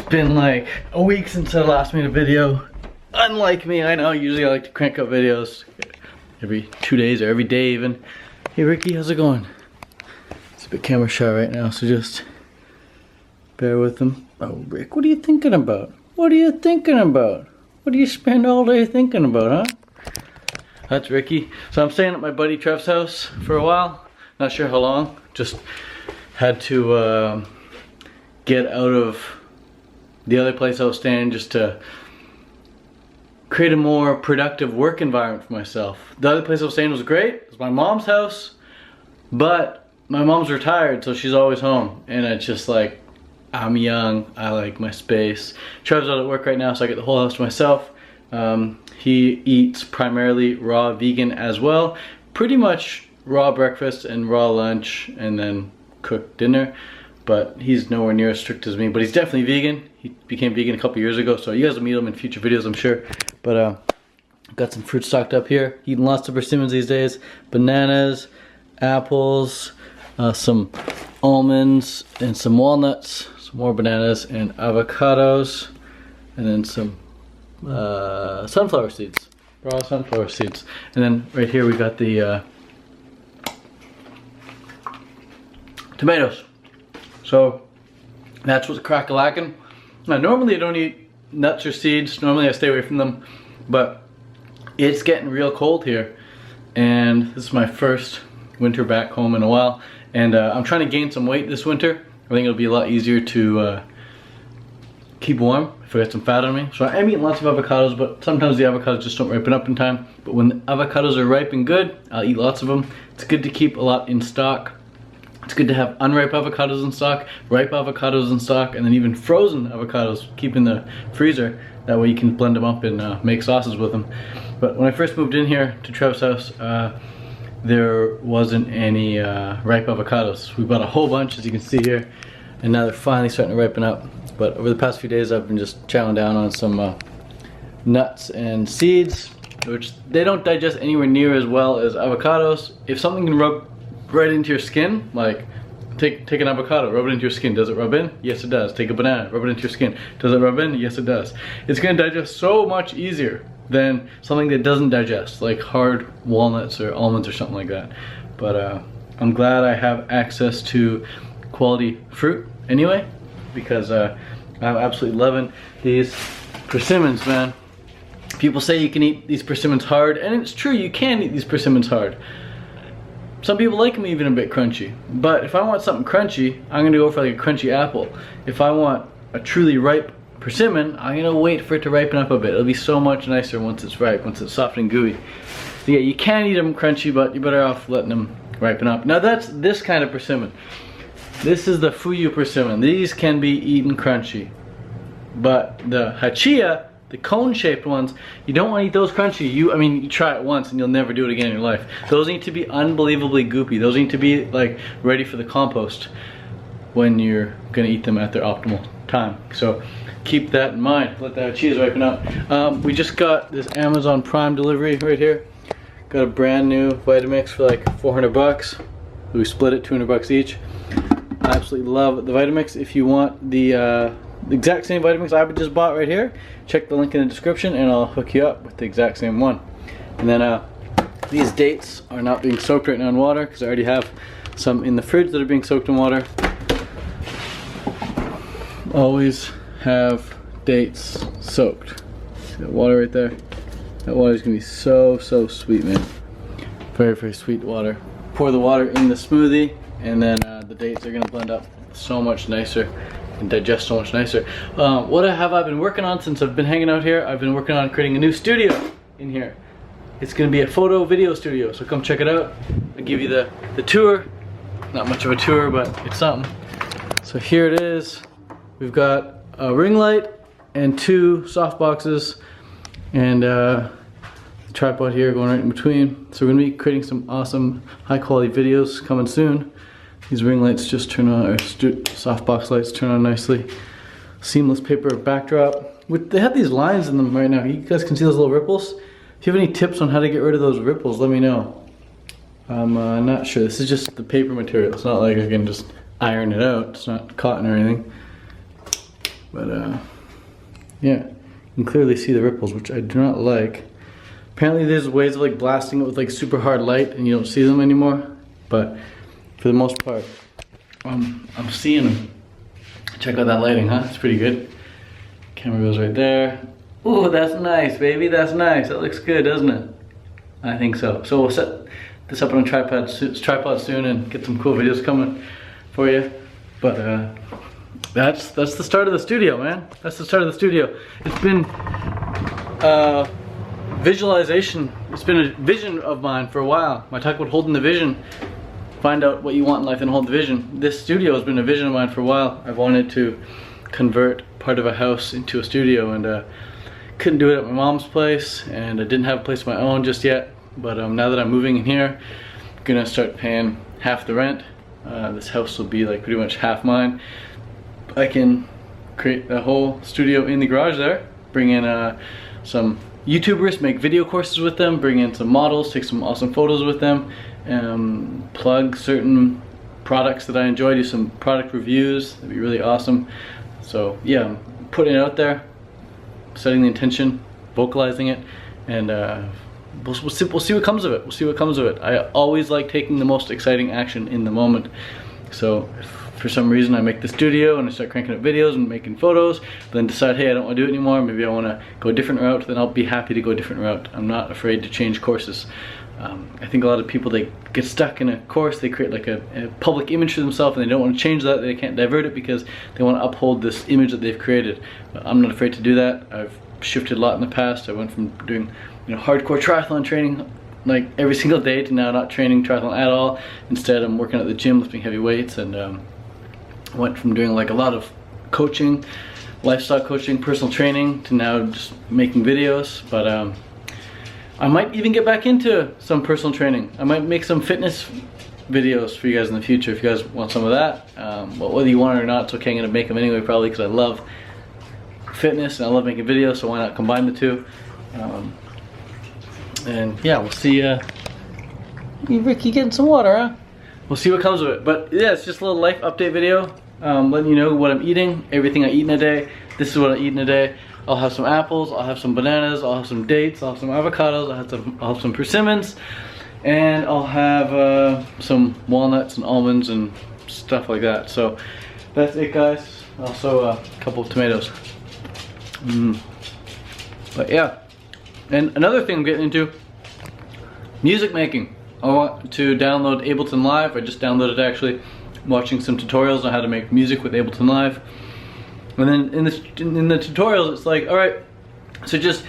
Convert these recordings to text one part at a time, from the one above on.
been like a week since I last made a video. Unlike me, I know, usually I like to crank up videos every 2 days or every day even. Hey Ricky, how's it going? It's a bit camera shy right now, so just bear with him. Oh Rick, what are you thinking about? What are you thinking about? What do you spend all day thinking about, huh? That's Ricky. So I'm staying at my buddy Trev's house for a while. Not sure how long. Just had to get out of the other place I was staying just to create a more productive work environment for myself. The other place I was staying was great. It was my mom's house, but my mom's retired, so she's always home. And it's just like, I'm young, I like my space. Trev's out at work right now, so I get the whole house to myself. He eats primarily raw vegan as well. Pretty much raw breakfast and raw lunch and then cooked dinner. But he's nowhere near as strict as me, but he's definitely vegan. He became vegan a couple years ago, so you guys will meet him in future videos, I'm sure. But got some fruit stocked up here. Eating lots of persimmons these days. Bananas, apples, some almonds, and some walnuts. Some more bananas and avocados, and then some sunflower seeds, raw sunflower seeds. And then right here we got the tomatoes. So that's what's crack-a-lackin'. Now normally I don't eat nuts or seeds, normally I stay away from them, but it's getting real cold here, and this is my first winter back home in a while, and I'm trying to gain some weight this winter. I think it'll be a lot easier to keep warm if I got some fat on me. So I am eating lots of avocados, but sometimes the avocados just don't ripen up in time. But when the avocados are ripe and good, I'll eat lots of them. It's good to keep a lot in stock. It's good to have unripe avocados in stock, ripe avocados in stock, and then even frozen avocados keep in the freezer. That way you can blend them up and make sauces with them. But when I first moved in here to Trev's house, there wasn't any ripe avocados. We bought a whole bunch, as you can see here, and now they're finally starting to ripen up. But over the past few days I've been just chowing down on some nuts and seeds, which they don't digest anywhere near as well as avocados. If something can rub right into your skin, like take an avocado, rub it into your skin, does it rub in? Yes it does. Take a banana, rub it into your skin, does it rub in? Yes it does. It's going to digest so much easier than something that doesn't digest, like hard walnuts or almonds or something like that. But I'm glad I have access to quality fruit anyway, because I'm absolutely loving these persimmons, man. People say you can eat these persimmons hard, and it's true, you can eat these persimmons hard. Some people like them even a bit crunchy, but if I want something crunchy, I'm gonna go for like a crunchy apple. If I want a truly ripe persimmon, I'm gonna wait for it to ripen up a bit. It'll be so much nicer once it's ripe, once it's soft and gooey. So yeah, you can eat them crunchy, but you're better off letting them ripen up. Now that's this kind of persimmon. This is the Fuyu persimmon. These can be eaten crunchy. But the hachia, the cone-shaped ones, you don't want to eat those crunchy. I mean, you try it once and you'll never do it again in your life. Those need to be unbelievably goopy. Those need to be like ready for the compost when you're gonna eat them at their optimal time. So keep that in mind. Let the hachis ripen up. We just got this Amazon Prime delivery right here. Got a brand new Vitamix for like 400 bucks. We split it, 200 bucks each. I absolutely love the Vitamix. If you want the exact same Vitamix I just bought right here, check the link in the description and I'll hook you up with the exact same one. And then these dates are not being soaked right now in water because I already have some in the fridge that are being soaked in water. Always have dates soaked. See that water right there? That water is gonna be so sweet, man. Very, very sweet water. Pour the water in the smoothie, and then the dates are gonna blend up so much nicer and digest so much nicer. What have I been working on since I've been hanging out here? I've been working on creating a new studio in here. It's gonna be a photo video studio, so come check it out. I'll give you the tour. Not much of a tour, but it's something. So here it is. We've got a ring light and 2 soft boxes, and the tripod here going right in between. So we're gonna be creating some awesome high quality videos coming soon. These ring lights just turn on, or softbox lights turn on nicely. Seamless paper backdrop. They have these lines in them right now. You guys can see those little ripples. If you have any tips on how to get rid of those ripples, let me know. I'm not sure. This is just the paper material. It's not like I can just iron it out. It's not cotton or anything. But yeah, you can clearly see the ripples, which I do not like. Apparently there's ways of like blasting it with like super hard light and you don't see them anymore. But for the most part, I'm seeing them. Check out that lighting, huh? It's pretty good. Camera goes right there. Ooh, that's nice, baby. That's nice. That looks good, doesn't it? I think so. So we'll set this up on a tripod soon and get some cool videos coming for you. But that's the start of the studio, man. That's the start of the studio. It's been visualization. It's been a vision of mine for a while. I talk about holding the vision. Find out what you want in life and hold the vision. This studio has been a vision of mine for a while. I've wanted to convert part of a house into a studio, and couldn't do it at my mom's place, and I didn't have a place of my own just yet. But now that I'm moving in here, I'm gonna start paying half the rent. This house will be like pretty much half mine. I can create a whole studio in the garage there, bring in some YouTubers, make video courses with them, bring in some models, take some awesome photos with them, plug certain products that I enjoy, do some product reviews. That'd be really awesome. So yeah, I'm putting it out there, setting the intention, vocalizing it, and we'll see what comes of it. We'll see what comes of it. I always like taking the most exciting action in the moment. So if for some reason I make the studio and I start cranking up videos and making photos, but then decide, hey, I don't want to do it anymore, maybe I want to go a different route, then I'll be happy to go a different route. I'm not afraid to change courses. I think a lot of people, they get stuck in a course, they create like a public image for themselves and they don't want to change that, they can't divert it because they want to uphold this image that they've created. I'm not afraid to do that. I've shifted a lot in the past. I went from doing hardcore triathlon training like every single day to now not training triathlon at all. Instead, I'm working at the gym lifting heavy weights, and went from doing like a lot of coaching, lifestyle coaching, personal training, to now just making videos. But I might even get back into some personal training. I might make some fitness videos for you guys in the future if you guys want some of that. But whether you want it or not, it's okay. I'm gonna make them anyway, probably, because I love fitness and I love making videos, so why not combine the two? And yeah, we'll see. Ricky getting some water, huh? We'll see what comes of it. But yeah, it's just a little life update video, letting you know what I'm eating, everything I eat in a day. This is what I eat in a day. I'll have some apples, I'll have some bananas, I'll have some dates, I'll have some avocados, I'll have some persimmons, and I'll have some walnuts and almonds and stuff like that. So that's it, guys. Also a couple of tomatoes. But yeah, and another thing I'm getting into, music making. I want to download Ableton Live. I just downloaded, actually. I'm watching some tutorials on how to make music with Ableton Live. And then in the tutorials, it's like, all right, so just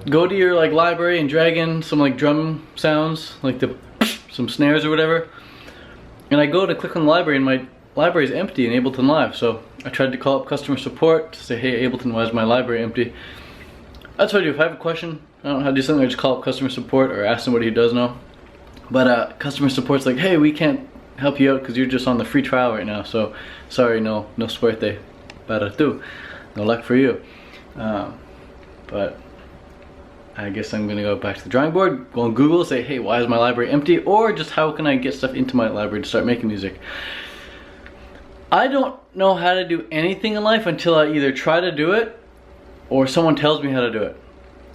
go to your like library and drag in some like drum sounds, like some snares or whatever. And I go to click on the library, and my library is empty in Ableton Live. So I tried to call up customer support to say, hey, Ableton, why is my library empty? That's what I do. If I have a question, I don't know how to do something, I just call up customer support or ask somebody who does know. But customer support's like, hey, we can't help you out because you're just on the free trial right now. So sorry, no suerte para tu. No luck for you. But I guess I'm gonna go back to the drawing board, go on Google, say, hey, why is my library empty? Or just how can I get stuff into my library to start making music? I don't know how to do anything in life until I either try to do it or someone tells me how to do it.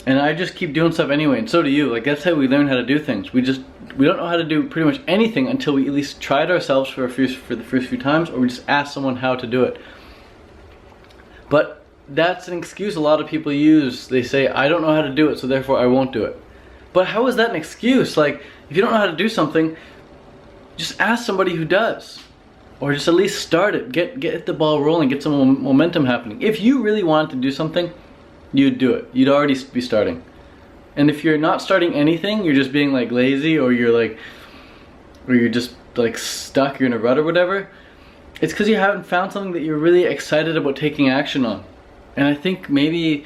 And I just keep doing stuff anyway, and so do you. Like, that's how we learn how to do things. We don't know how to do pretty much anything until we at least try it ourselves for the first few times, or we just ask someone how to do it. But that's an excuse a lot of people use. They say, I don't know how to do it, so therefore I won't do it. But how is that an excuse? Like, if you don't know how to do something, just ask somebody who does. Or just at least start it. Get the ball rolling, get some momentum happening. If you really wanted to do something, you'd do it. You'd already be starting. And if you're not starting anything, you're just being like lazy, or you're just like stuck, you're in a rut or whatever, it's because you haven't found something that you're really excited about taking action on. And I think maybe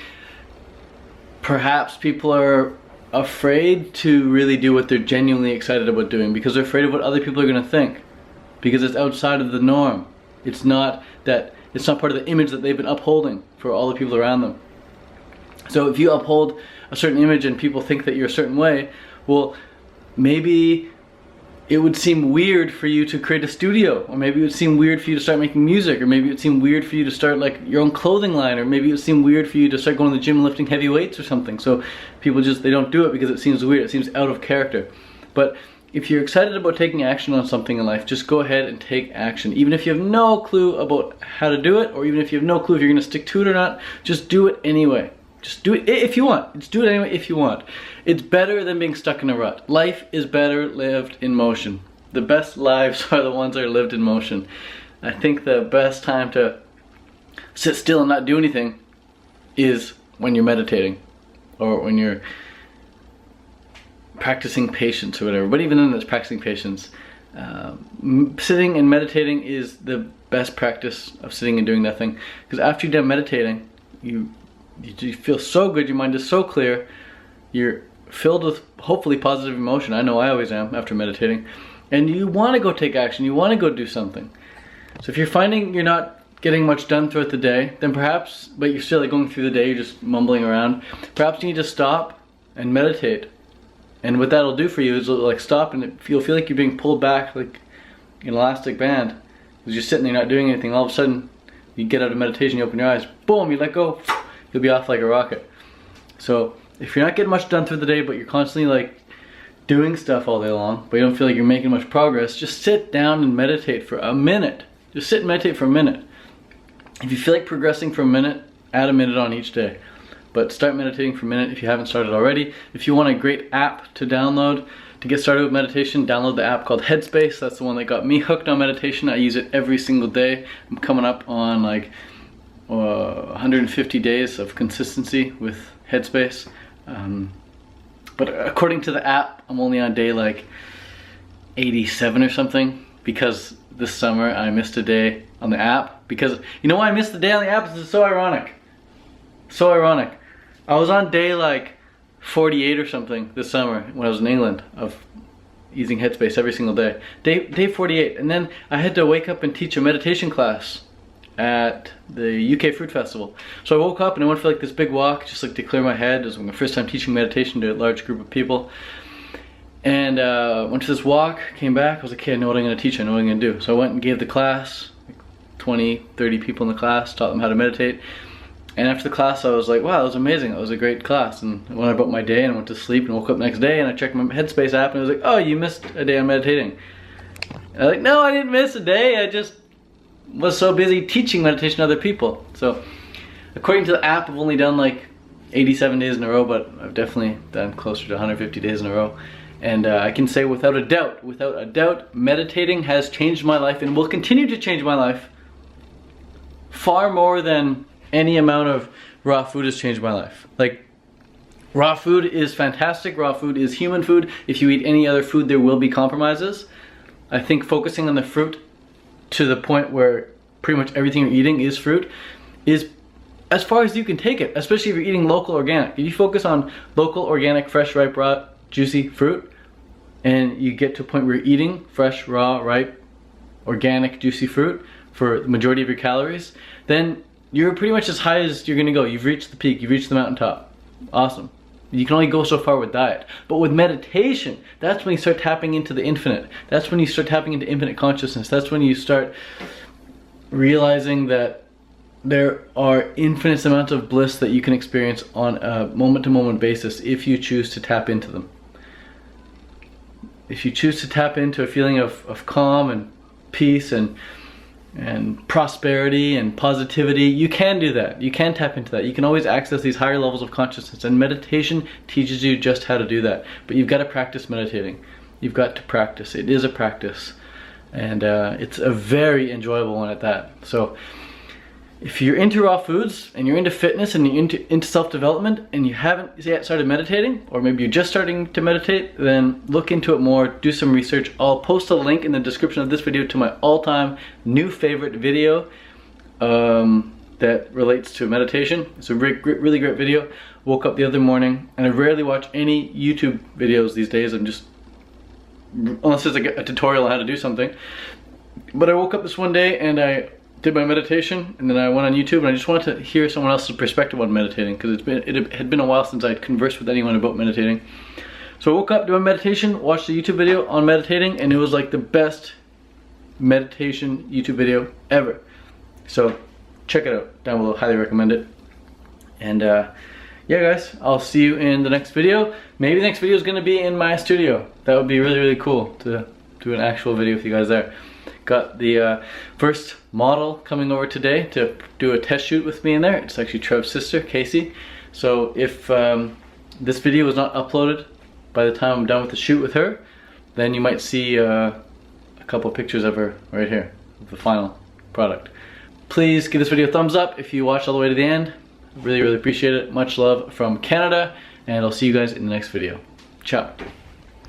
perhaps people are afraid to really do what they're genuinely excited about doing because they're afraid of what other people are going to think, because it's outside of the norm. It's not part of the image that they've been upholding for all the people around them. So if you uphold a certain image and people think that you're a certain way, well, maybe it would seem weird for you to create a studio, or maybe it would seem weird for you to start making music, or maybe it would seem weird for you to start like your own clothing line, or maybe it would seem weird for you to start going to the gym and lifting heavy weights or something. So people just, they don't do it because it seems weird, it seems out of character. But if you're excited about taking action on something in life, just go ahead and take action. Even if you have no clue about how to do it, or even if you have no clue if you're gonna stick to it or not, just do it anyway. Just do it if you want. Just do it anyway if you want. It's better than being stuck in a rut. Life is better lived in motion. The best lives are the ones that are lived in motion. I think the best time to sit still and not do anything is when you're meditating, or when you're practicing patience or whatever. But even then, it's practicing patience. Sitting and meditating is the best practice of sitting and doing nothing. Because after you're done meditating, you feel so good, your mind is so clear, you're filled with hopefully positive emotion. I know I always am after meditating. And you want to go take action, you want to go do something. So if you're finding you're not getting much done throughout the day, then perhaps, but you're still like going through the day, you're just mumbling around, perhaps you need to stop and meditate. And what that'll do for you is like stop, and you'll feel like you're being pulled back like an elastic band. Because you're sitting there not doing anything, all of a sudden you get out of meditation, you open your eyes, boom, you let go, you'll be off like a rocket. So if you're not getting much done through the day, but you're constantly like doing stuff all day long, but you don't feel like you're making much progress, just sit down and meditate for a minute. Just sit and meditate for a minute. If you feel like progressing for a minute, add a minute on each day. But start meditating for a minute if you haven't started already. If you want a great app to download to get started with meditation, download the app called Headspace. That's the one that got me hooked on meditation. I use it every single day. I'm coming up on like 150 days of consistency with Headspace. But according to the app, I'm only on day like 87 or something, because this summer I missed a day on the app. Because you know why I missed the day on the app? This is so ironic. So ironic. I was on day like 48 or something this summer when I was in England of using Headspace every single day. Day 48, and then I had to wake up and teach a meditation class at the UK Fruit Festival. So I woke up and I went for like this big walk, just like to clear my head. It was my first time teaching meditation to a large group of people. And went to this walk, came back, I was like, okay, I know what I'm gonna teach, I know what I'm gonna do. So I went and gave the class, like 20, 30 people in the class, taught them how to meditate. And after the class I was like, wow, that was amazing, that was a great class. And I went about my day and I went to sleep and woke up the next day and I checked my Headspace app and I was like, oh, you missed a day on meditating. And I was like, no, I didn't miss a day, I just was so busy teaching meditation to other people. So according to the app, I've only done like 87 days in a row, but I've definitely done closer to 150 days in a row. And I can say without a doubt, meditating has changed my life and will continue to change my life far more than any amount of raw food has changed my life. Like, raw food is fantastic, raw food is human food. If you eat any other food, there will be compromises. I think focusing on the fruit to the point where pretty much everything you're eating is fruit is as far as you can take it, especially if you're eating local organic. If you focus on local organic, fresh, ripe, raw, juicy fruit, and you get to a point where you're eating fresh, raw, ripe, organic, juicy fruit for the majority of your calories, then you're pretty much as high as you're gonna go. You've reached the peak, you've reached the mountaintop. Awesome. You can only go so far with diet. But with meditation, that's when you start tapping into the infinite. That's when you start tapping into infinite consciousness. That's when you start realizing that there are infinite amounts of bliss that you can experience on a moment-to-moment basis if you choose to tap into them. If you choose to tap into a feeling of calm and peace and prosperity and positivity, you can do that. You can tap into that. You can always access these higher levels of consciousness, and meditation teaches you just how to do that. But you've got to practice meditating. You've got to practice. It is a practice, and it's a very enjoyable one at that. So if you're into raw foods and you're into fitness and you're into self-development and you haven't yet started meditating, or maybe you're just starting to meditate, then look into it more, do some research. I'll post a link in the description of this video to my all-time new favorite video that relates to meditation. It's a really great video. Woke up the other morning, and I rarely watch any YouTube videos these days. I'm just, unless it's like a tutorial on how to do something. But I woke up this one day and I did my meditation, and then I went on YouTube and I just wanted to hear someone else's perspective on meditating, because it had been a while since I'd conversed with anyone about meditating. So I woke up, did my meditation, watched a YouTube video on meditating, and it was like the best meditation YouTube video ever. So check it out down below, highly recommend it. And yeah guys, I'll see you in the next video. Maybe the next video is going to be in my studio. That would be really, really cool to do an actual video with you guys there. Got the first model coming over today to do a test shoot with me in there. It's actually Trev's sister, Casey. So if this video was not uploaded by the time I'm done with the shoot with her, then you might see a couple pictures of her right here, of the final product. Please give this video a thumbs up if you watched all the way to the end. Really, really appreciate it. Much love from Canada, and I'll see you guys in the next video. Ciao.